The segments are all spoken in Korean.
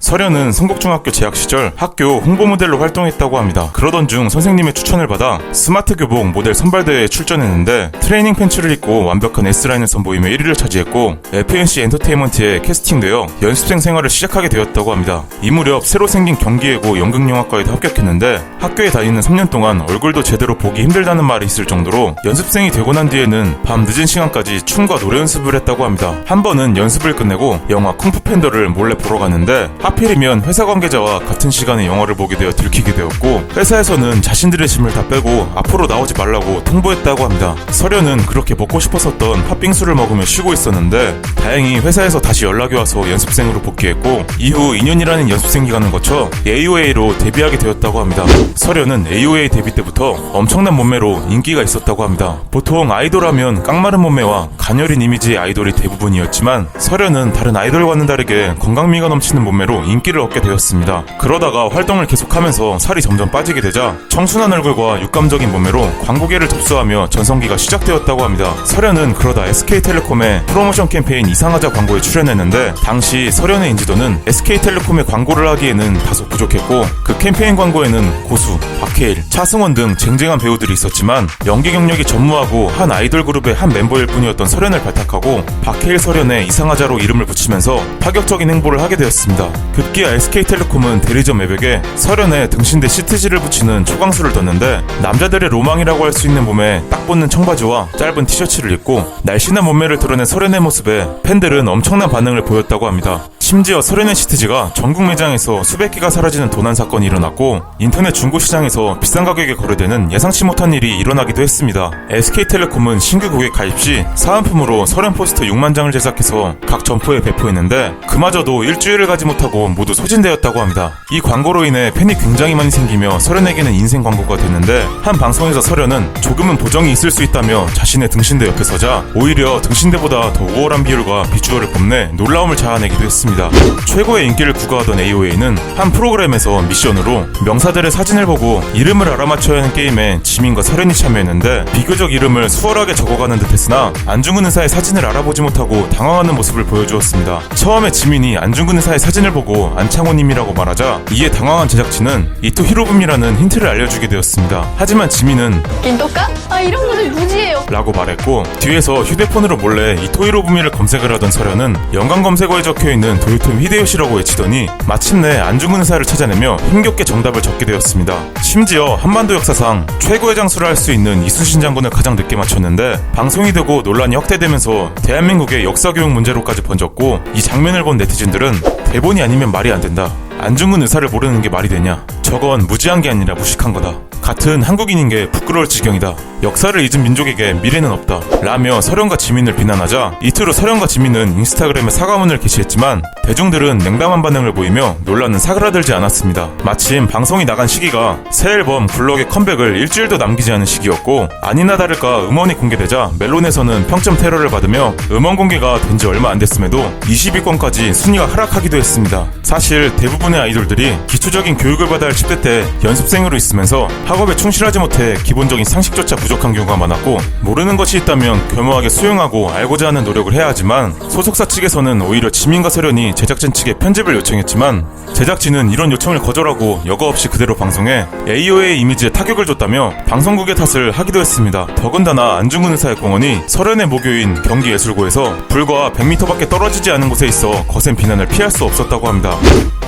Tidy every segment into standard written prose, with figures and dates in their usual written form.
설현은 성북중학교 재학 시절 학교 홍보 모델로 활동했다고 합니다. 그러던 중 선생님의 추천을 받아 스마트 교복 모델 선발대회에 출전했는데 트레이닝 팬츠를 입고 완벽한 S라인을 선보이며 1위를 차지했고 FNC 엔터테인먼트에 캐스팅되어 연습생 생활을 시작하게 되었다고 합니다. 이 무렵 새로 생긴 경기예고 연극영화과에도 합격했는데 학교에 다니는 3년 동안 얼굴도 제대로 보기 힘들다는 말이 있을 정도로 연습생이 되고 난 뒤에는 밤 늦은 시간까지 춤과 노래 연습을 했다고 합니다. 한 번은 연습을 끝내고 영화 쿵푸 팬더를 몰래 보러 갔는데 하필이면 회사 관계자와 같은 시간에 영화를 보게 되어 들키게 되었고 회사에서는 자신들의 짐을 다 빼고 앞으로 나오지 말라고 통보했다고 합니다. 설현은 그렇게 먹고 싶었었던 팥빙수를 먹으며 쉬고 있었는데 다행히 회사에서 다시 연락이 와서 연습생으로 복귀했고 이후 2년이라는 연습생 기간을 거쳐 AOA로 데뷔하게 되었다고 합니다. 설현은 AOA 데뷔 때부터 엄청난 몸매로 인기가 있었다고 합니다. 보통 아이돌 하면 깡마른 몸매와 가녀린 이미지의 아이돌이 대부분이었지만 설현은 다른 아이돌과는 다르게 건강미가 넘치는 몸매로 인기를 얻게 되었습니다. 그러다가 활동을 계속하면서 살이 점점 빠지게 되자 청순한 얼굴과 육감적인 몸매로 광고계를 접수하며 전성기가 시작되었다고 합니다. 설현은 그러다 SK텔레콤의 프로모션 캠페인 이상하자 광고에 출연했는데 당시 설현의 인지도는 SK텔레콤의 광고를 하기에는 다소 부족했고 그 캠페인 광고에는 고수, 박해일, 차승원 등 쟁쟁한 배우들이 있었지만 연기 경력이 전무하고 한 아이돌 그룹의 한 멤버일 뿐이었던 설현을 발탁하고 박해일 설현의 이상하자로 이름을 붙이면서 파격적인 행보를 하게 되었습니다. 급기야 SK텔레콤은 대리점 매백에 설현의 등신대 시트지를 붙이는 초강수를 뒀는데 남자들의 로망이라고 할 수 있는 몸에 딱 붙는 청바지와 짧은 티셔츠를 입고 날씬한 몸매를 드러낸 설현의 모습에 팬들은 엄청난 반응을 보였다고 합니다. 심지어 설현의 시트지가 전국 매장에서 수백 개가 사라지는 도난 사건이 일어났고 인터넷 중고시장에서 비싼 가격에 거래되는 예상치 못한 일이 일어나기도 했습니다. SK텔레콤은 신규 고객 가입 시 사은품으로 설현 포스터 6만 장을 제작해서 각 점포에 배포했는데 그마저도 일주일을 가지 못하고 모두 소진되었다고 합니다. 이 광고로 인해 팬이 굉장히 많이 생기며 설현에게는 인생 광고가 됐는데 한 방송에서 설현은 조금은 보정이 있을 수 있다며 자신의 등신대 옆에 서자 오히려 등신대보다 더 우월한 비율과 비주얼을 뽐내 놀라움을 자아내기도 했습니다. 최고의 인기를 구가하던 AOA는 한 프로그램에서 미션으로 명사들의 사진을 보고 이름을 알아맞혀야 하는 게임에 지민과 설현이 참여했는데 비교적 이름을 수월하게 적어가는 듯 했으나 안중근 의사의 사진을 알아보지 못하고 당황하는 모습을 보여주었습니다. 처음에 지민이 안중근 의사의 사진을 보고 안창호님이라고 말하자 이에 당황한 제작진은 이토 히로부미라는 힌트를 알려주게 되었습니다. 하지만 지민은 gintoka? 아 이런 분들 무지해요 라고 말했고 뒤에서 휴대폰으로 몰래 이토 히로부미를 검색을 하던 설현은 연관 검색어에 적혀있는 도요토미 히데요시라고 외치더니 마침내 안중근 의사를 찾아내며 힘겹게 정답을 적게 되었습니다. 심지어 한반도 역사상 최고의 장수를 할 수 있는 이순신 장군을 가장 늦게 맞췄는데 방송이 되고 논란이 확대되면서 대한민국의 역사교육 문제로까지 번졌고 이 장면을 본 네티즌들은 대본이 아니면 말이 안 된다. 안중근 의사를 모르는 게 말이 되냐. 저건 무지한 게 아니라 무식한 거다. 같은 한국인인 게 부끄러울 지경이다. 역사를 잊은 민족에게 미래는 없다. 라며 설현과 지민을 비난하자 이틀 후 설현과 지민은 인스타그램에 사과문을 게시했지만 대중들은 냉담한 반응을 보이며 논란은 사그라들지 않았습니다. 마침 방송이 나간 시기가 새 앨범 굴럭의 컴백을 일주일도 남기지 않은 시기였고 아니나 다를까 음원이 공개되자 멜론에서는 평점 테러를 받으며 음원 공개가 된 지 얼마 안 됐음에도 20위권까지 순위가 하락하기도 했습니다. 사실 대부분의 아이돌들이 기초적인 교육을 받아야 할 10대 때 연습생으로 있으면서 학업에 충실하지 못해 기본적인 상식조차 부족한 경우가 많았고 모르는 것이 있다면 겸허하게 수용하고 알고자 하는 노력을 해야 하지만 소속사 측에서는 오히려 지민과 설현이 제작진 측에 편집을 요청했지만 제작진은 이런 요청을 거절하고 여과 없이 그대로 방송해 AOA 이미지에 타격을 줬다며 방송국의 탓을 하기도 했습니다. 더군다나 안중근 의사의 공원이 설현의 모교인 경기예술고에서 불과 100m밖에 떨어지지 않은 곳에 있어 거센 비난을 피할 수 없었다고 합니다.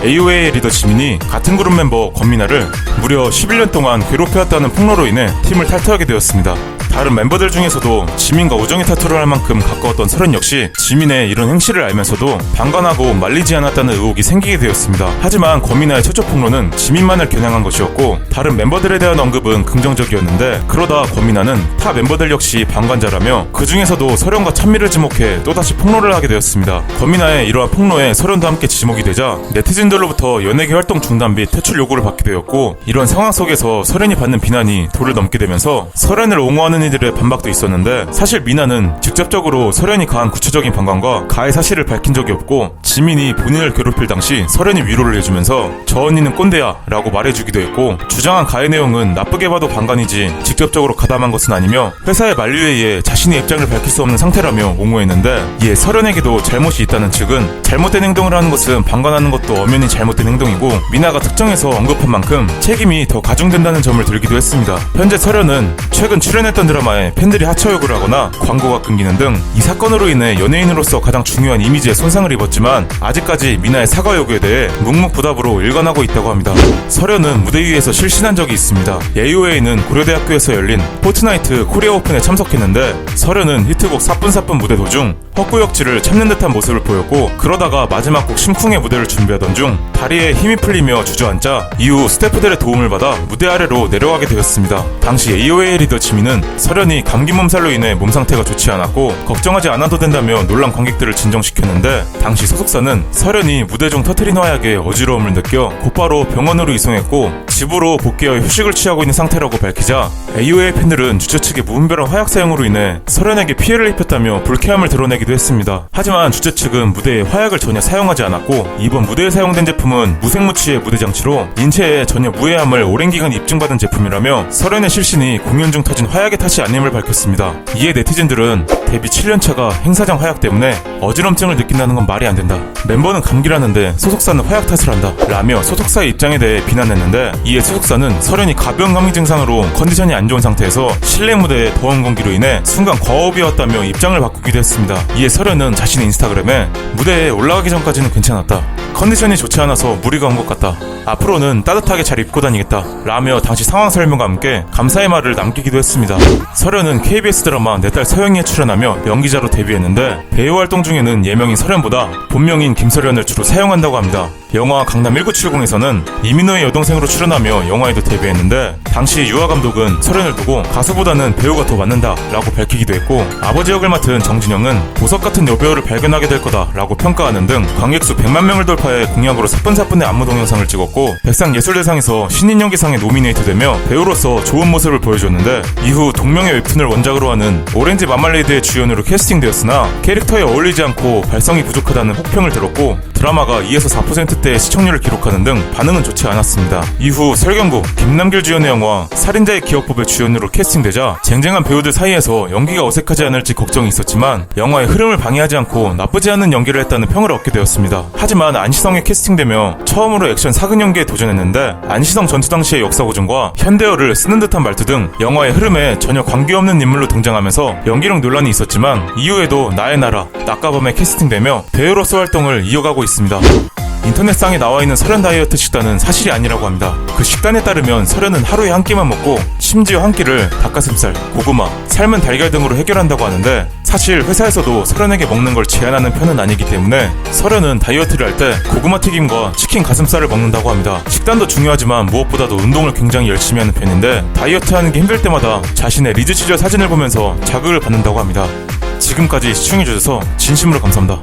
AOA의 리더 지민이 같은 그룹 멤버 권미나를 무려 11년 동안 괴롭혀왔다는 폭로로 인해 팀을 탈퇴하게 되었습니다. 다른 멤버들 중에서도 지민과 우정의 타투를 할 만큼 가까웠던 설현 역시 지민의 이런 행실을 알면서도 방관하고 말리지 않았다는 의혹이 생기게 되었습니다. 하지만 권미나의 최초 폭로는 지민만을 겨냥한 것이었고 다른 멤버들에 대한 언급은 긍정적이었는데 그러다 권미나는 타 멤버들 역시 방관자라며 그 중에서도 설현과 찬미를 지목해 또다시 폭로를 하게 되었습니다. 권미나의 이러한 폭로에 설현도 함께 지목이 되자 네티즌들로부터 연예계 활동 중단 및 퇴출 요구를 받게 되었고 이런 상황 속에서 설현이 받는 비난이 도를 넘게 되면서 설현을 옹호하는 언니들의 반박도 있었는데 사실 미나는 직접적으로 설현이 가한 구체적인 방관과 가해 사실을 밝힌 적이 없고 지민이 본인을 괴롭힐 당시 설현이 위로를 해주면서 저 언니는 꼰대야 라고 말해주기도 했고 주장한 가해 내용은 나쁘게 봐도 방관이지 직접적으로 가담한 것은 아니며 회사의 만류에 의해 자신의 입장을 밝힐 수 없는 상태라며 옹호했는데 이에 설현에게도 잘못이 있다는 측은 잘못된 행동을 하는 것은 방관하는 것도 엄연히 잘못된 행동이고 미나가 특정해서 언급한 만큼 책임이 더 가중된다는 점을 들기도 했습니다. 현재 설현은 최근 출연했던 드라마에 팬들이 하차욕을 하거나 광고가 끊기는 등 이 사건으로 인해 연예인으로서 가장 중요한 이미지에 손상을 입었지만 아직까지 미나의 사과 요구에 대해 묵묵부답으로 일관하고 있다고 합니다. 설현은 무대 위에서 실신한 적이 있습니다. AOA는 고려대학교에서 열린 포트나이트 코리아 오픈에 참석했는데 설현은 히트곡 사뿐사뿐 무대 도중 헛구역질을 참는 듯한 모습을 보였고 그러다가 마지막 곡 심쿵의 무대를 준비하던 중 다리에 힘이 풀리며 주저앉자 이후 스태프들의 도움을 받아 무대 아래로 내려가게 되었습니다. 당시 AOA 리더 지민은 설현이 감기 몸살로 인해 몸 상태가 좋지 않았고 걱정하지 않아도 된다며 놀란 관객들을 진정시켰는데 당시 소속사는 설현이 무대 중 터트린 화약에 어지러움을 느껴 곧바로 병원으로 이송했고 집으로 복귀하여 휴식을 취하고 있는 상태라고 밝히자 AOA 팬들은 주최 측의 무분별한 화약 사용으로 인해 설현에게 피해를 입혔다며 불쾌함을 드러내기도 했습니다. 하지만 주최 측은 무대에 화약을 전혀 사용하지 않았고 이번 무대에 사용된 제품은 무색무취의 무대 장치로 인체에 전혀 무해함을 오랜 기간 입증받은 제품이라며 설현의 실신이 공연 중 터진 화약의 탓이 아님을 밝혔습니다. 이에 네티즌들은 데뷔 7년차가 행사장 화약 때문에 어지럼증을 느낀다는 건 말이 안 된다. 멤버는 감기라는데 소속사는 화약 탓을 한다. 라며 소속사의 입장에 대해 비난했는데 이에 소속사는 설현이 가벼운 감기 증상으로 컨디션이 안 좋은 상태에서 실내 무대의 더운 공기로 인해 순간 과호흡이 왔다며 입장을 바꾸기도 했습니다. 이에 설현은 자신의 인스타그램에 무대에 올라가기 전까지는 괜찮았다. 컨디션이 좋지 않아서 무리가 온 것 같다. 앞으로는 따뜻하게 잘 입고 다니겠다. 라며 당시 상황 설명과 함께 감사의 말을 남기기도 했습니다. 설현은 KBS 드라마 내 딸 서영이에 출연하며 연기자로 데뷔했는데 배우 활동 중에는 예명인 설현보다 본명인 김설현을 주로 사용한다고 합니다. 영화 강남 1970에서는 이민호의 여동생으로 출연하며 영화에도 데뷔했는데 당시 유아 감독은 설현을 두고 가수보다는 배우가 더 맞는다 라고 밝히기도 했고 아버지 역을 맡은 정진영은 보석 같은 여배우를 발견하게 될 거다 라고 평가하는 등 관객수 100만 명을 돌파해 공약으로 사뿐사뿐의 안무 동영상을 찍었고 백상예술대상에서 신인연기상에 노미네이트되며 배우로서 좋은 모습을 보여줬는데 이후 동명의 웹툰을 원작으로 하는 오렌지 마말레이드의 주연으로 캐스팅되었으나 캐릭터에 어울리지 않고 발성이 부족하다는 혹평을 들었고 드라마가 2에서 4%대의 시청률을 기록하는 등 반응은 좋지 않았습니다. 이후 설경구, 김남길 주연의 영화 살인자의 기억법의 주연으로 캐스팅되자 쟁쟁한 배우들 사이에서 연기가 어색하지 않을지 걱정이 있었지만 영화의 흐름을 방해하지 않고 나쁘지 않은 연기를 했다는 평을 얻게 되었습니다. 하지만 안시성에 캐스팅되며 처음으로 액션 사극 연기에 도전했는데 안시성 전투 당시의 역사 고증과 현대어를 쓰는 듯한 말투 등 영화의 흐름에 전혀 관계없는 인물로 등장하면서 연기력 논란이 있었지만 이후에도 나의 나라, 낙가범에 캐스팅되며 배우로서 활동을 이어가고 있습니다. 인터넷상에 나와있는 설현 다이어트 식단은 사실이 아니라고 합니다. 그 식단에 따르면 설현은 하루에 한 끼만 먹고 심지어 한 끼를 닭가슴살, 고구마, 삶은 달걀 등으로 해결한다고 하는데 사실 회사에서도 설현에게 먹는 걸 제한하는 편은 아니기 때문에 설현은 다이어트를 할 때 고구마 튀김과 치킨 가슴살을 먹는다고 합니다. 식단도 중요하지만 무엇보다도 운동을 굉장히 열심히 하는 편인데 다이어트 하는 게 힘들 때마다 자신의 리즈 시절 사진을 보면서 자극을 받는다고 합니다. 지금까지 시청해주셔서 진심으로 감사합니다.